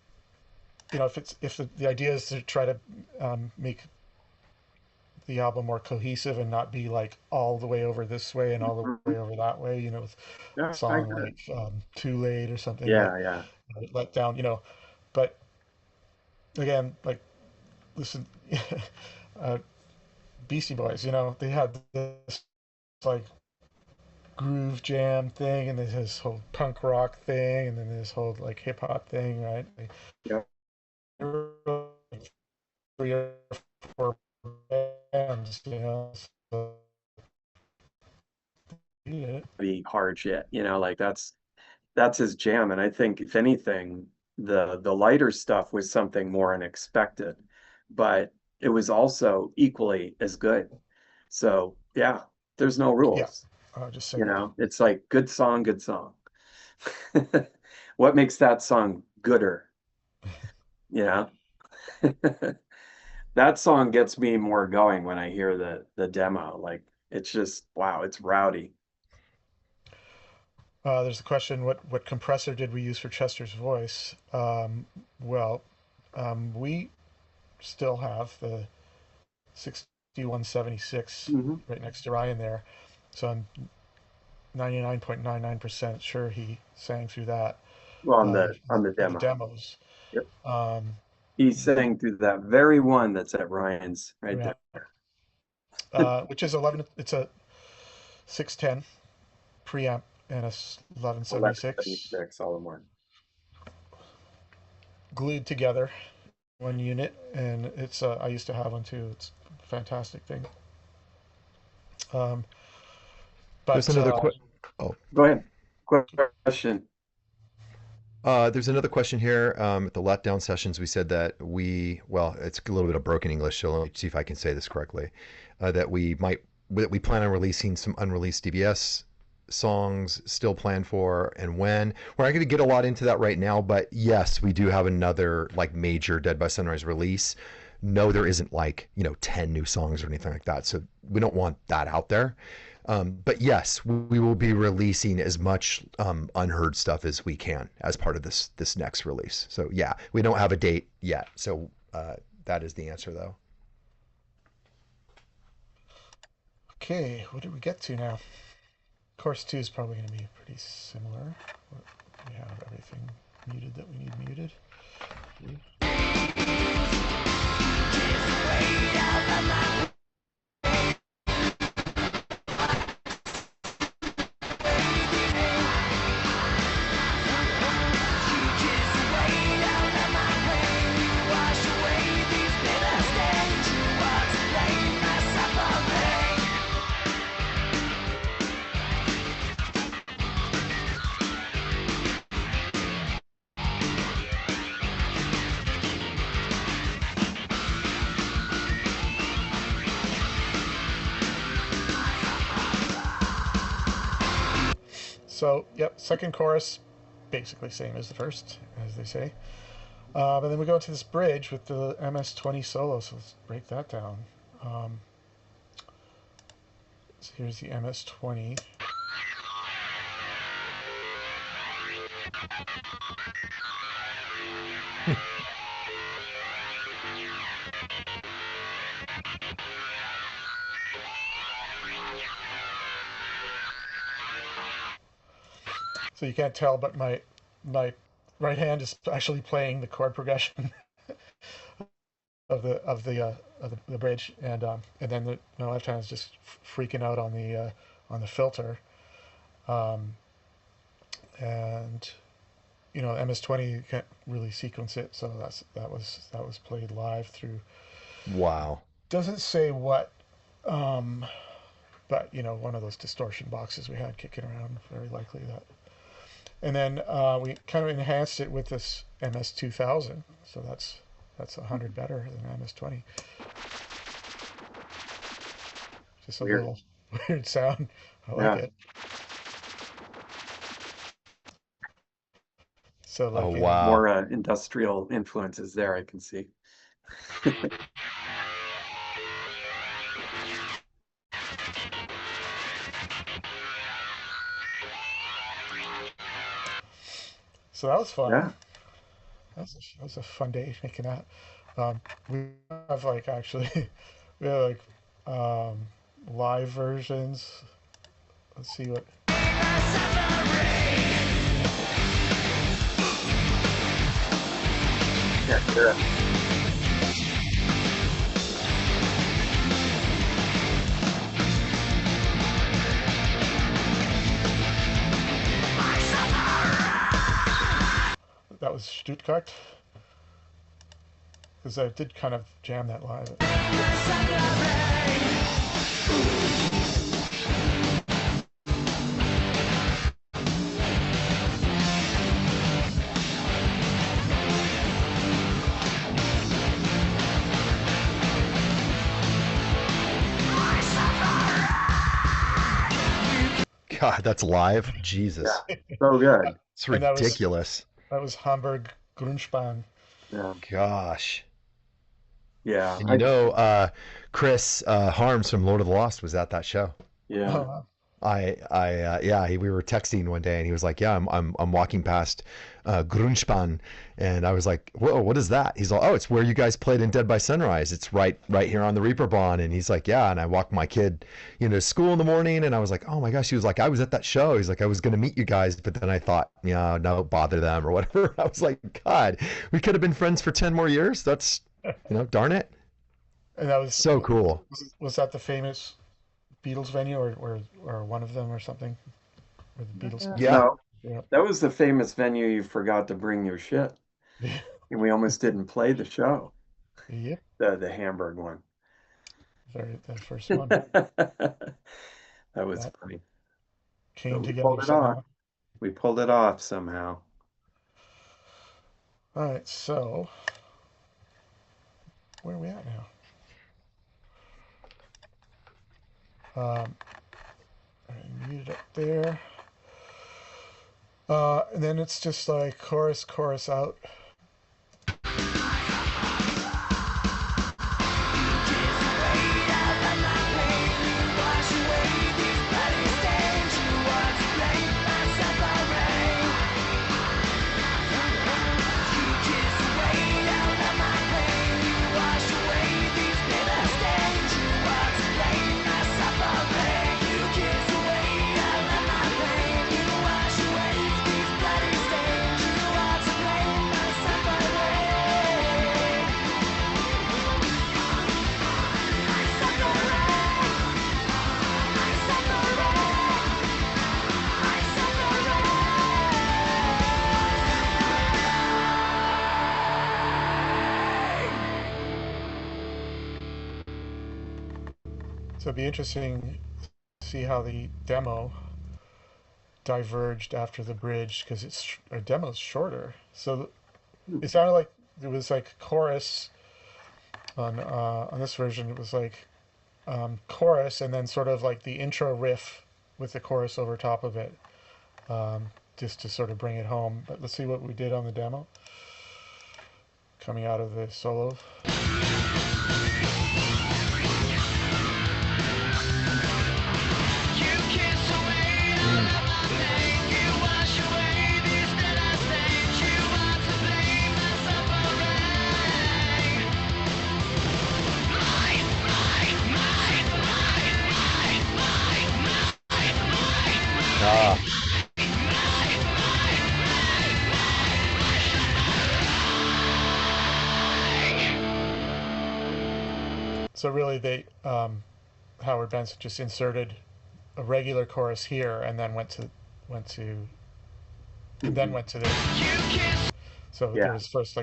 the idea is to try to make the album more cohesive and not be like all the way over this way and all the way over that way, with a
Yeah, I
song
get it.
like Too Late or something that
Yeah, yeah.
let down, but again, like, listen, uh, Beastie Boys, they had this like groove jam thing, and then this whole punk rock thing, and then this whole like hip hop thing, right?
Yeah.
There were like three or four bands, so yeah,
Be hard shit, like that's his jam. And I think if anything, the lighter stuff was something more unexpected, but it was also equally as good. So yeah, there's no
yeah.
rules.
Just say that.
It's like good song, good song. What makes that song gooder? You know? That song gets me more going when I hear the demo. Like it's just wow, it's rowdy.
There's a question: what compressor did we use for Chester's voice? Well, we still have the 6176
Hmm.
right next to Ryan there, so I'm 99.99% sure he sang through that
Well, on
uh,
the
for the
demo.
demos.
Yep.
Um,
He's saying through that very one that's at Ryan's right
yeah,
there.
which is 11. It's a 610 preamp and a 1176
1176, all in one.
glued together, one unit, and it's I used to have one too. It's a fantastic thing. Um,
There's
but
another oh,
Go ahead. Question.
there's another question here. At the letdown sessions, we said that it's a little bit of broken English, so let me see if I can say this correctly. That we plan on releasing some unreleased DBS songs, still planned for, and when. We're not going to get a lot into that right now, but yes, we do have another like major Dead by Sunrise release. No, there isn't like 10 new songs or anything like that, so we don't want that out there. But yes, we will be releasing as much unheard stuff as we can as part of this next release. So yeah, we don't have a date yet. So that is the answer, though.
okay, what did we get to now? Course 2 is probably going to be pretty similar. We have everything muted that we need muted. So, yep, second chorus, basically same as the first, as they say. And then we go into this bridge with the MS-20 solo, so let's break that down. So here's the MS-20. so you can't tell, but my right hand is actually playing the chord progression of the bridge, and then my left hand is just freaking out on the filter, um, and MS-20 you can't really sequence it, so that was played live through.
Wow.
Doesn't say what, um, but one of those distortion boxes we had kicking around, very likely that. And then we kind of enhanced it with this MS-2000, so that's 100 better than MS-20. Just a
Weird.
little weird sound. I
Yeah.
like it. So
Oh,
like
wow.
More industrial influences there, I can see.
so that was fun.
Yeah.
That was a fun day making that. We have like actually we have like live versions. Let's see what.
Yeah, sure.
That was Stuttgart. Because I did kind of jam that live.
God, that's live. Jesus,
Yeah. So good.
it's
And that was-
ridiculous.
That was Hamburg Grundspan.
Yeah.
Gosh.
Yeah.
And Chris Harms from Lord of the Lost was at that show.
Yeah.
Oh, wow.
We were texting one day, and he was like, "Yeah, I'm walking past Grünspan," and I was like, "Whoa, what is that?" He's like, "Oh, it's where you guys played in Dead by Sunrise. It's right here on the Reeperbahn." And he's like, "Yeah," and I walked my kid, to school in the morning, and I was like, "Oh my gosh," he was like, "I was at that show." He's like, "I was gonna meet you guys, but then I thought, yeah, no, bother them or whatever." I was like, "God, we could have been friends for 10 more years. That's, darn it."
And that was
So cool.
Was that the famous Beatles venue, or one of them, or something? Where the Beatles?
Yeah.
No,
Yeah.
that was the famous venue you forgot to bring your shit. And we almost didn't play the show,
Yep.
the Hamburg one.
The first one
That was
That-
funny.
came
we
together
pulled it
somehow.
off. We pulled it off somehow.
All right, so where are we at now? I muted up there. And then it's just like chorus out. So it'd be interesting to see how the demo diverged after the bridge, because our demo's shorter. So it sounded like it was like chorus on this version. It was like chorus, and then sort of like the intro riff with the chorus over top of it, just to sort of bring it home. But let's see what we did on the demo coming out of the solo.
Ah,
So really, Howard Benson just inserted a regular chorus here, and then went to then went to this. So there
Yeah.
was first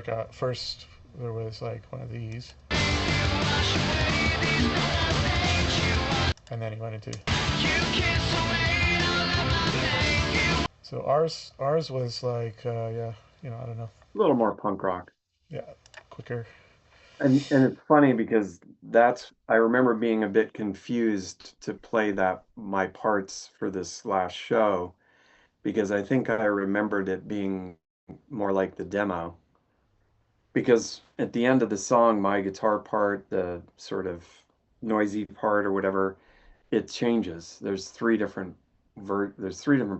there was like one of these, and then he went into. So ours was like yeah, I don't know,
A little more punk rock.
yeah, quicker.
And it's funny because I remember being a bit confused to play my parts for this last show because I think I remembered it being more like the demo. Because at the end of the song, my guitar part, the sort of noisy part or whatever, it changes. There's three different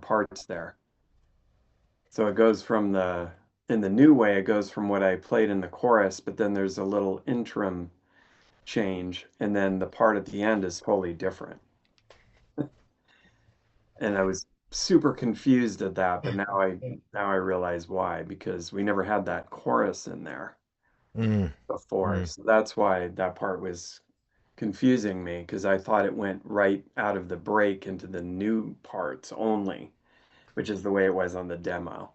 parts there. So it goes from in the new way, it goes from what I played in the chorus, but then there's a little interim change, and then the part at the end is totally different. And I was super confused at that, but now I realize why, because we never had that chorus in there before. So that's why that part was confusing me, because I thought it went right out of the break into the new parts only, which is the way it was on the demo.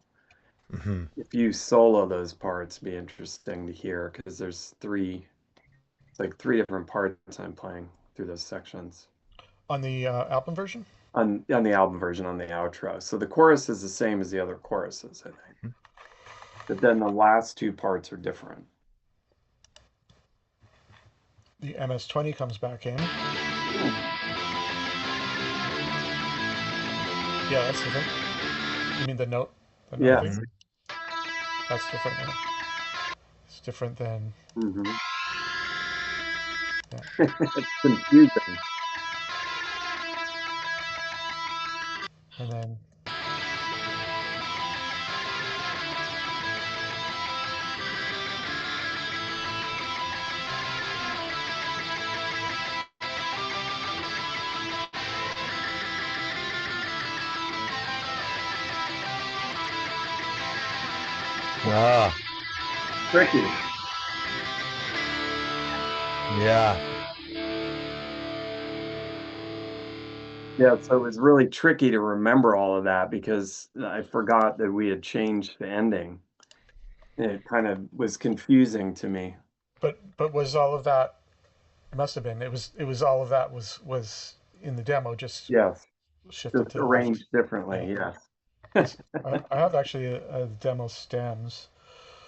If you solo those parts, it'd be interesting to hear, because it's like three different parts I'm playing through those sections.
On the album version?
On the album version, on the outro. So the chorus is the same as the other choruses, I think. But then the last two parts are different.
The MS-20 comes back in. Yeah, that's different. You mean the note?
Yeah.
Thing? That's different. Yeah. It's different than.
Yeah. It's confusing.
And then.
Tricky.
Yeah.
Yeah, so it was really tricky to remember all of that because I forgot that we had changed the ending. It kind of was confusing to me.
But was all of that? It must have been. It was all of that was in the demo. Just
yes,
shifted
just
to
arranged differently.
Yeah.
Yes.
I have actually a demo stems.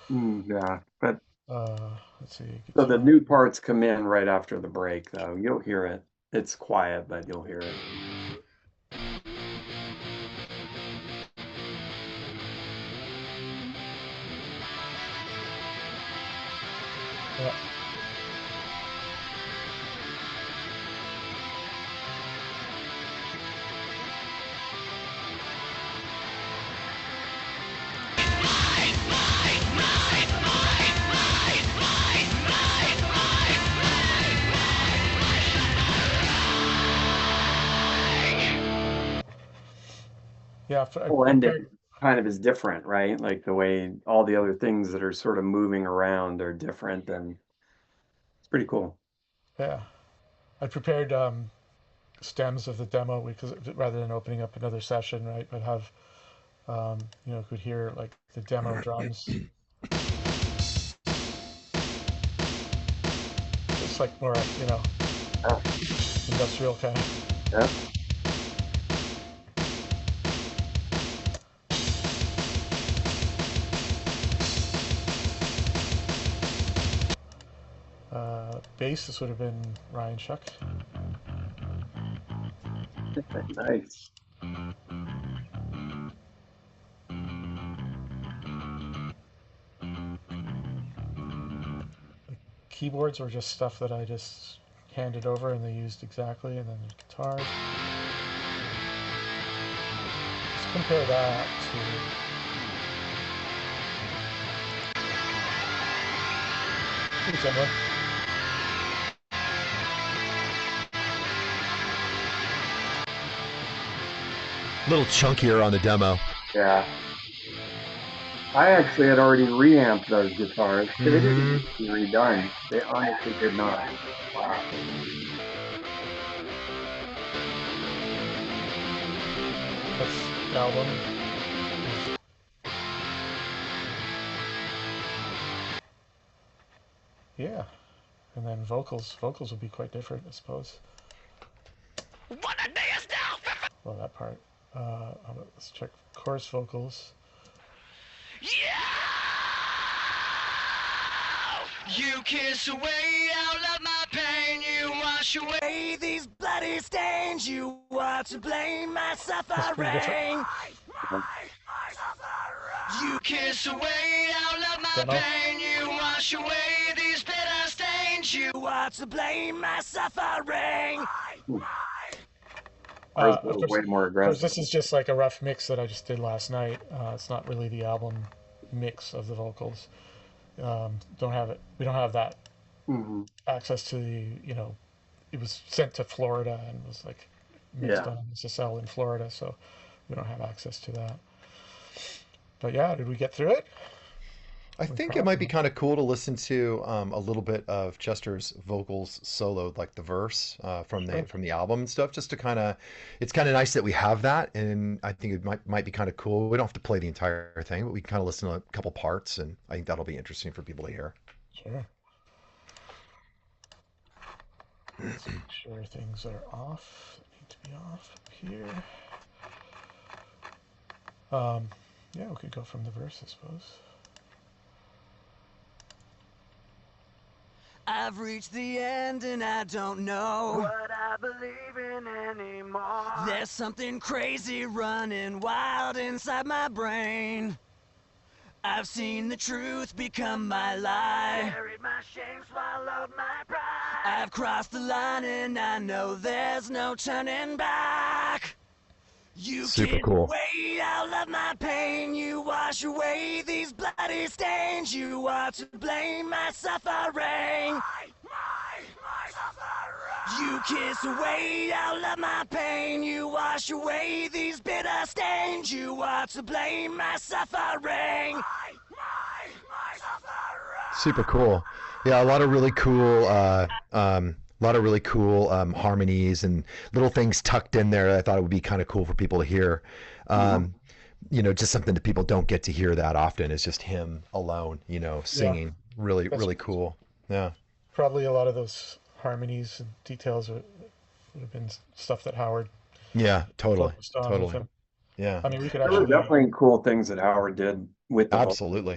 Yeah, but
let's see.
so the new parts come in right after the break, though. You'll hear it. It's quiet, but you'll hear it.
Yeah. Yeah,
Whole ending kind of is different, right? Like the way all the other things that are sort of moving around are different, and it's pretty cool.
Yeah, I prepared stems of the demo because rather than opening up another session, right, but have could hear like the demo drums. It's like more industrial kind of.
Yeah.
Bass, this would have been Ryan Shuck.
Nice.
The keyboards were just stuff that I just handed over and they used exactly, and then the guitars. Let's compare that to pretty similar.
A little chunkier on the demo.
Yeah. I actually had already reamped those guitars. They didn't
Hmm.
need to be redone. They honestly did not. Wow.
This album is, yeah. And then vocals would be quite different, I suppose. Well, that part. Let's check chorus vocals.
You kiss away all of my pain, you wash away these bloody stains, you are to blame my
That's pretty different.
suffering. You kiss away all of my
Demo.
pain, you wash away these bitter stains, you are to blame my suffering.
Ours
Of
were
course,
way more
of course,
aggressive.
this is just like a rough mix that I just did last night. It's not really the album mix of the vocals. Don't have it. We don't have that
Hmm.
access to the. It was sent to Florida and was like mixed
Yeah.
on SSL in Florida, so we don't have access to that. But yeah, did we get through it?
I
We
think it might be
probably.
kind of cool to listen to a little bit of Chester's vocals solo, like the verse
Sure.
from the album and stuff, just to kind of. It's kind of nice that we have that, and I think it might be kind of cool. We don't have to play the entire thing, but we can kind of listen to a couple parts, and I think that'll be interesting for people to hear.
Sure. Let's make sure things are off. They need to be off up here. Yeah, we could go from the verse, I suppose.
I've reached the end and I don't know what I believe in anymore. There's something crazy running wild inside my brain. I've seen the truth become my lie. Buried my shame, swallowed my pride. I've crossed the line and I know there's no turning back. You
Super
kiss
cool.
away all of my pain, you wash away these bloody stains, you are to blame my suffering. You kiss away all of my pain, you wash away these bitter stains, you are to blame my suffering.
Super cool. Yeah, a lot of really cool, harmonies and little things tucked in there that I thought it would be kind of cool for people to hear.
Hmm.
Um, just something that people don't get to hear that often is just him alone,
Yeah,
singing. Really,
that's
really cool. Yeah.
probably a lot of those harmonies and details would have been stuff that Howard
Yeah, totally.
focused on with
Totally.
him.
Yeah.
I mean, we could
There were
actually,
definitely cool things that Howard did with the vocal.
Absolutely.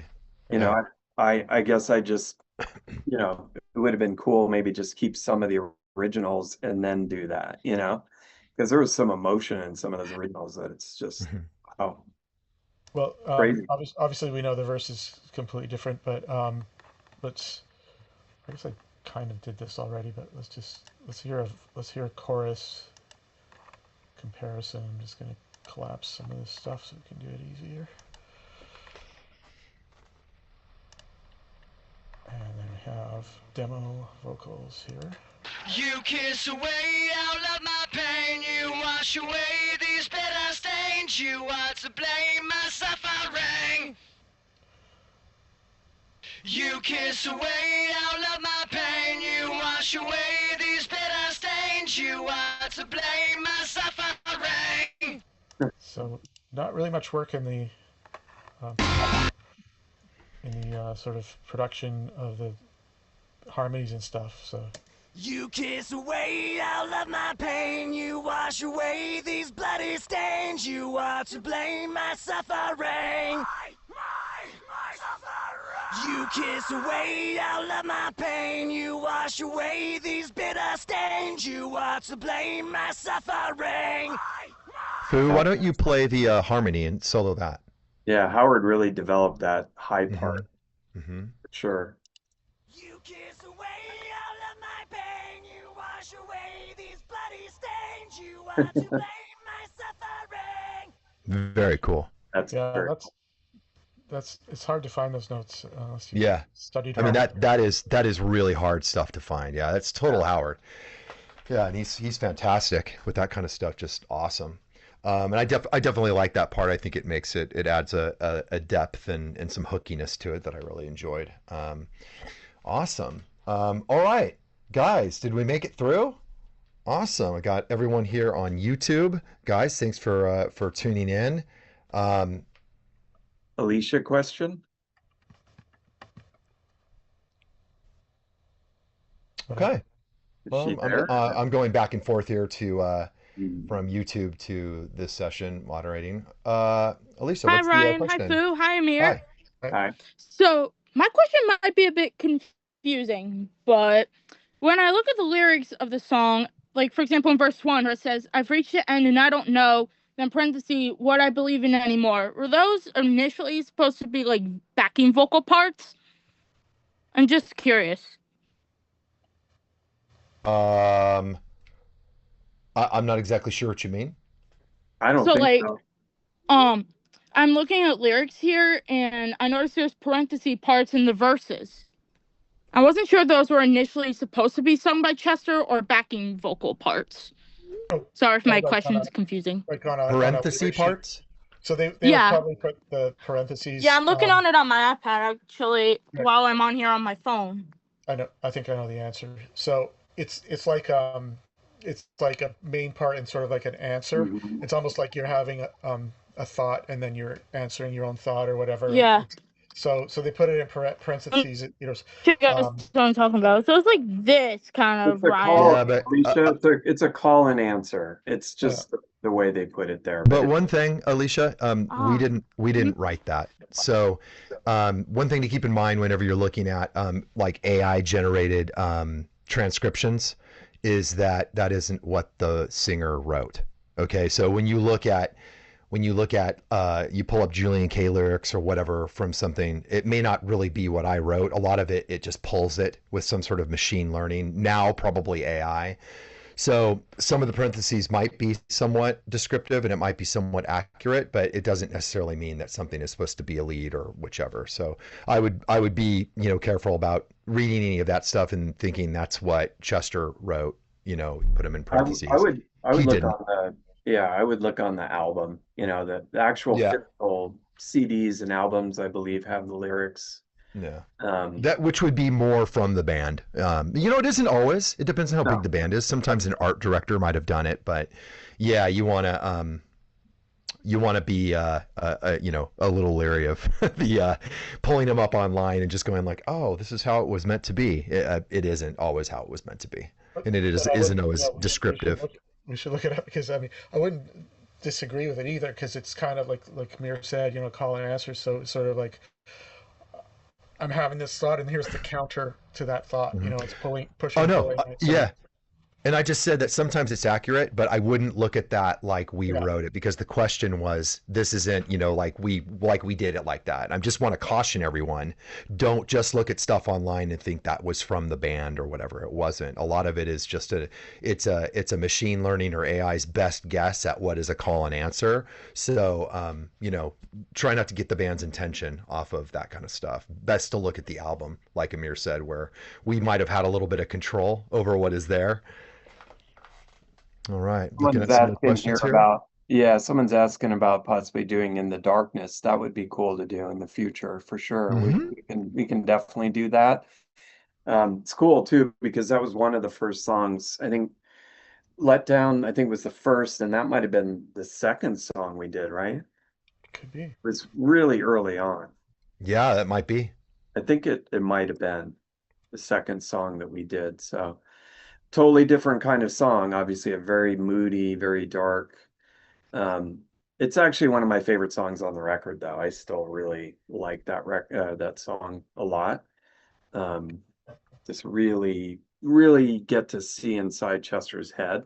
You
yeah,
Yeah.
know, I guess I just, it would have been cool maybe just keep some of the originals and then do that, because there was some emotion in some of those originals that it's just,
Mhm.
oh,
well,
crazy.
obviously we know the verse is completely different, but let's. I guess I kind of did this already, but let's hear a chorus comparison. I'm just gonna collapse some of this stuff so we can do it easier. And then we have demo vocals here.
You kiss away all of my pain, you wash away these bitter stains, you are to blame my suffering. You kiss away all of my pain, you wash away these bitter stains, you are to blame my suffering.
So not really much work um, in the sort of production of the harmonies and stuff. So
You kiss away all of my pain, you wash away these bloody stains, you are to blame my suffering. You kiss away all of my pain, you wash away these bitter stains, you are to blame my suffering.
Foo, why don't you play the harmony and solo that?
Yeah, Howard really developed that high
Hmm.
part
Hmm.
for sure.
You kiss away all of my pain, you wash away these bloody stains, you are to blame my suffering.
Very cool.
That's
yeah,
very
that's it's hard to find those notes unless you've
Yeah.
studied
I mean
Howard.
that is really hard stuff to find. Yeah, that's total Howard. Yeah, and he's fantastic with that kind of stuff. Just awesome. And I definitely like that part. I think it makes it adds a depth and some hookiness to it that I really enjoyed. Awesome. All right, guys, did we make it through? Awesome. I got everyone here on YouTube. Guys, thanks for tuning in. Um,
Alicia question?
okay.
Is
Well,
she there?
I'm going back and forth here to
Hmm.
from YouTube to this session moderating. Alicia,
Hi,
what's the
Ryan. Hi,
question?
Fu. Hi, Amir.
Hi.
Hi.
So, my question might be a bit confusing, but when I look at the lyrics of the song, like for example in verse 1 where it says, I've reached the end and I don't know, then parenthesis, what I believe in anymore. Were those initially supposed to be like backing vocal parts? I'm just curious.
Um, I'm not exactly sure what you mean.
I don't
So,
think
like,
so.
I'm looking at lyrics here and I noticed there's parenthesis parts in the verses. I wasn't sure those were initially supposed to be sung by Chester or backing vocal parts.
Oh,
Sorry if
oh,
my
like on
question's confusing.
on a
Parenthesis
lyric sheet.
parts?
So they would
Yeah.
probably put the parentheses.
Yeah, I'm looking on it on my iPad actually
Yeah.
while I'm on here on my phone.
I think I know the answer. So it's like a main part and sort of like an answer.
Mhm.
It's almost like you're having a thought and then you're answering your own thought or whatever.
Yeah.
So they put it in parentheses.
You guys
Um,
know what I'm talking about. So it's like this kind of
It's a
Ryan.
call,
Yeah, but
Alicia. It's a call and answer. It's just the way they put it there.
but
it's-
one thing, Alicia,
Ah.
we didn't write that. So one thing to keep in mind whenever you're looking at like AI generated transcriptions is that that isn't what the singer wrote. Okay, so you pull up Julian K lyrics or whatever from something, it may not really be what I wrote. A lot of it just pulls it with some sort of machine learning, now probably AI. So some of the parentheses might be somewhat descriptive and it might be somewhat accurate, but it doesn't necessarily mean that something is supposed to be a lead or whichever. So I would be, careful about reading any of that stuff and thinking that's what Chester wrote, put him in parentheses.
I would
He
look
didn't.
on I would look on the album. The actual
Yeah.
physical CDs and albums, I believe, have the lyrics.
Yeah.
Um,
That which would be more from the band. It isn't always. It depends on how
No.
big the band is. Sometimes an art director might have done it, but yeah, you want to be a little leery of the pulling them up online and just going like, oh, this is how it was meant to be. It isn't always how it was meant to be, and it
but I
isn't
wouldn't-
always
yeah, we should
descriptive.
we should look it up because I mean I wouldn't disagree with it either because it's kind of like Mir said, call and answer. So it's sort of like I'm having this thought and here's the counter to that thought.
Mhm.
It's pushing,
Oh no,
pulling.
yeah. And I just said that sometimes it's accurate, but I wouldn't look at that like we
Yeah.
wrote it because the question was, this isn't, like we did it like that. I just want to caution everyone, don't just look at stuff online and think that was from the band or whatever. It wasn't. A lot of it is just it's a machine learning or AI's best guess at what is a call and answer. So, try not to get the band's intention off of that kind of stuff. Best to look at the album, like Amir said, where we might have had a little bit of control over what is there. All right. Looking
someone's
at some of the
asking
questions
here
here.
someone's asking about possibly doing In the Darkness. That would be cool to do in the future for sure.
Mhm.
We can definitely do that. It's cool too because that was one of the first songs. I think Let Down, I think was the first, and that might have been the second song we did, right?
Could be.
It was really early on.
Yeah, that might be.
I think it might have been the second song that we did. So totally different kind of song. Obviously, a very moody, very dark. It's actually one of my favorite songs on the record, though. I still really like that song a lot. Just really, really get to see inside Chester's head,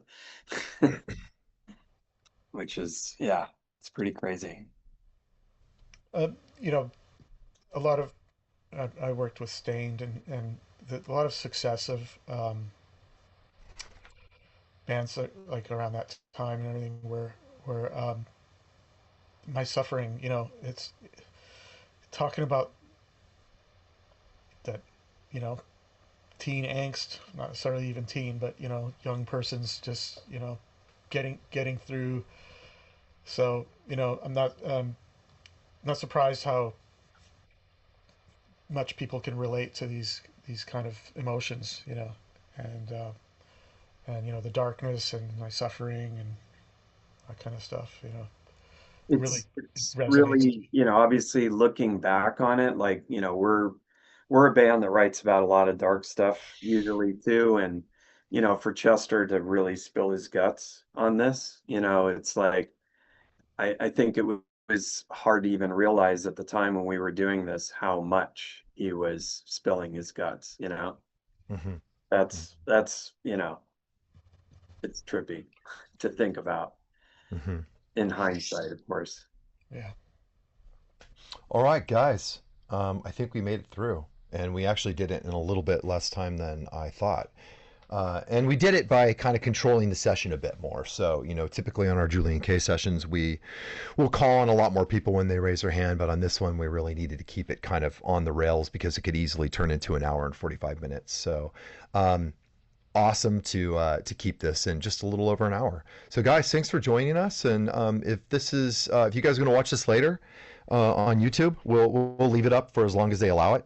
which is it's pretty crazy.
You know, a lot of I worked with Stained and a lot of success of bands like around that time and everything were my suffering. It's talking about that. Teen angst, not necessarily even teen, but young persons just getting through So I'm not surprised how much people can relate to these kind of emotions, and the darkness and my suffering and that kind of stuff. It really
It's
resonates.
really, obviously looking back on it, like, we're a band that writes about a lot of dark stuff usually too. And, for Chester to really spill his guts on this, it's like I think it was hard to even realize at the time when we were doing this how much he was spilling his guts.
Hmm.
That's it's trippy to think about
Hmm.
in hindsight, of course.
Yeah.
All right, guys. I think we made it through, and we actually did it in a little bit less time than I thought. And we did it by kind of controlling the session a bit more. So, typically on our Julian K sessions, we will call on a lot more people when they raise their hand. But on this one, we really needed to keep it kind of on the rails because it could easily turn into an hour and 45 minutes. So, um, awesome to keep this in just a little over an hour. So, guys, thanks for joining us. And if you guys are going to watch this later on YouTube, we'll leave it up for as long as they allow it.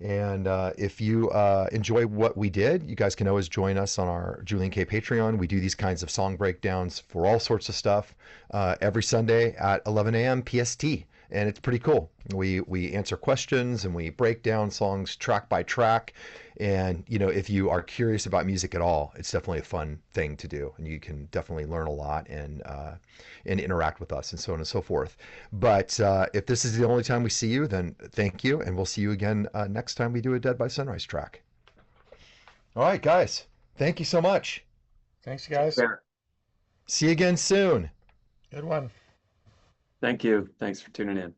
And if you enjoy what we did, you guys can always join us on our Julian K Patreon. We do these kinds of song breakdowns for all sorts of stuff every Sunday at 11 a.m. PST. And it's pretty cool. We answer questions and we break down songs track by track. And, if you are curious about music at all, it's definitely a fun thing to do. And you can definitely learn a lot and interact with us and so on and so forth. But if this is the only time we see you, then thank you. And we'll see you again next time we do a Dead by Sunrise track. All right, guys. Thank you so much.
Thanks, guys.
Fair.
See you again soon.
Good one.
Thank you. Thanks for tuning in.